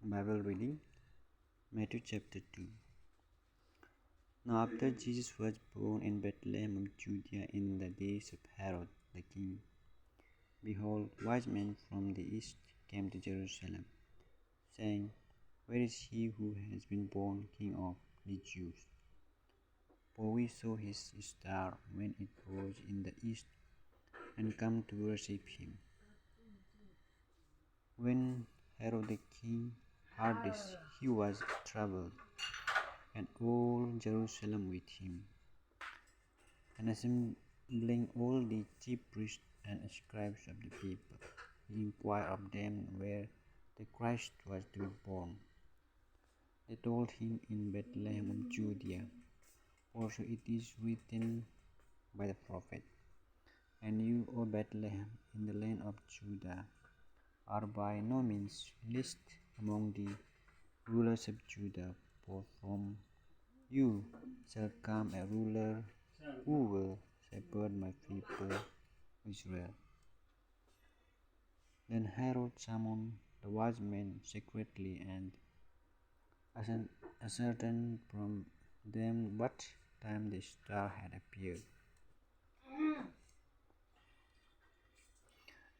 Bible reading Matthew chapter 2. Now, after Jesus was born in Bethlehem of Judea in the days of Herod the king, behold, wise men from the east came to Jerusalem, saying, Where is he who has been born King of the Jews? For we saw his star when it rose in the east, and come to worship him. When Herod the king heard this, he was troubled, and all Jerusalem with him. And assembling all the chief priests and scribes of the people, he inquired of them where the Christ was to be born. They told him, In Bethlehem of Judea, for so it is written by the prophet, And you, O Bethlehem, in the land of Judah, are by no means least among the rulers of Judah, for from you shall come a ruler who will shepherd my people Israel. Then Herod summoned the wise men secretly and ascertained from them what time the star had appeared.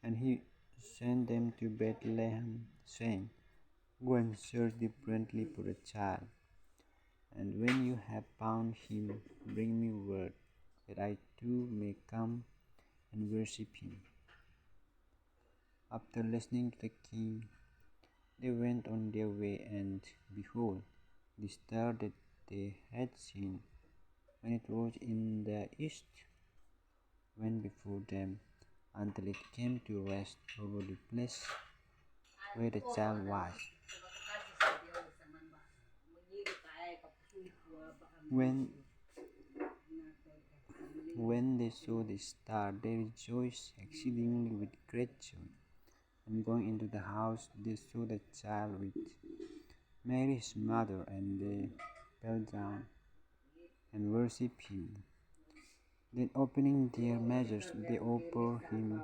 And he sent them to Bethlehem, saying, Go and search diligently for the child, and when you have found him, bring me word, that I too may come and worship him. After listening to the king, they went on their way, and behold, the star that they had seen when it rose in the east went before them until it came to rest over the place where the child was. When they saw the star, they rejoiced exceedingly with great joy. And going into the house, they saw the child with Mary his mother, and they fell down and worshipped him. Then opening their measures, they offered him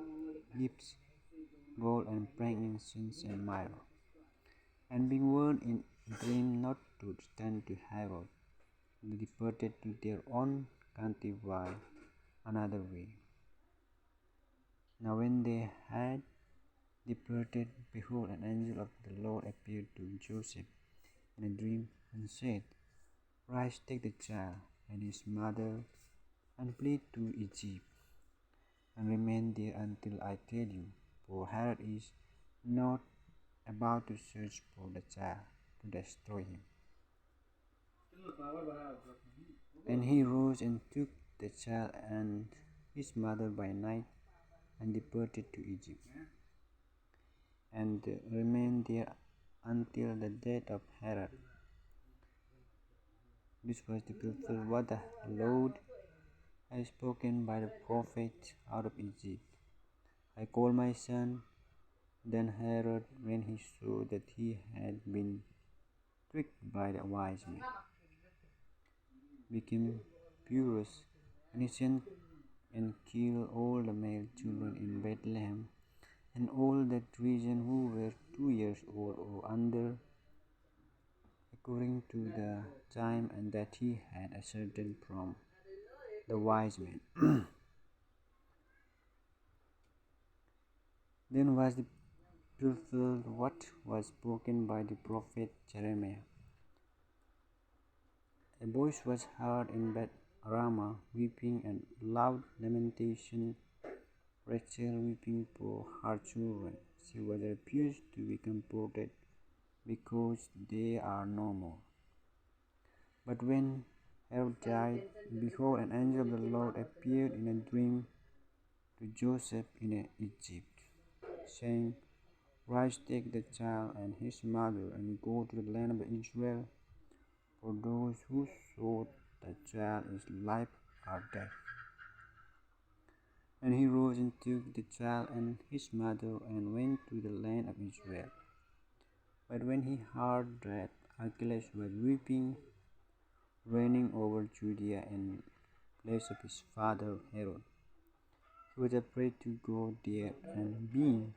gifts, gold and frankincense and myrrh. And being warned in a dream not to return to Herod, they departed to their own country by another way. Now when they had departed, behold, an angel of the Lord appeared to Joseph in a dream, and said, Rise, take the child and his mother, and flee to Egypt, and remain there until I tell you, for Herod is not about to search for the child to destroy him. And he rose and took the child and his mother by night, and departed to Egypt, and remained there until the death of Herod. This was to fulfill what the Lord had spoken by the prophet out of Egypt. I call my son. Then Herod, when he saw that he had been tricked by the wise men, became furious, and he sent and killed all the male children in Bethlehem and all that region who were 2 years old or under, according to the time and that he had ascertained from the wise men. Then was fulfilled what was spoken by the prophet Jeremiah. A voice was heard in Beth Ramah, weeping and loud lamentation, Rachel weeping for her children. She was refused to be comforted because they are no more. But when Herod died, behold, an angel of the Lord appeared in a dream to Joseph in Egypt, saying, Rise, take the child and his mother, and go to the land of Israel, for those who sought the child is life are dead. And he rose and took the child and his mother, and went to the land of Israel. But when he heard that Archelaus was weeping, reigning over Judea in place of his father Herod, he was afraid to go there, and being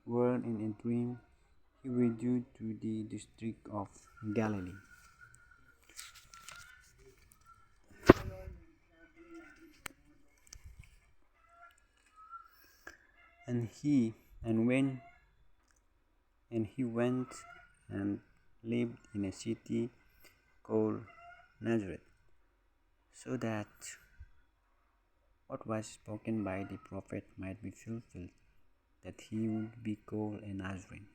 where in a dream he withdrew to the district of Galilee. And he and when and he went and lived in a city called Nazareth, so that what was spoken by the prophet might be fulfilled, that he would be called a Nazarene.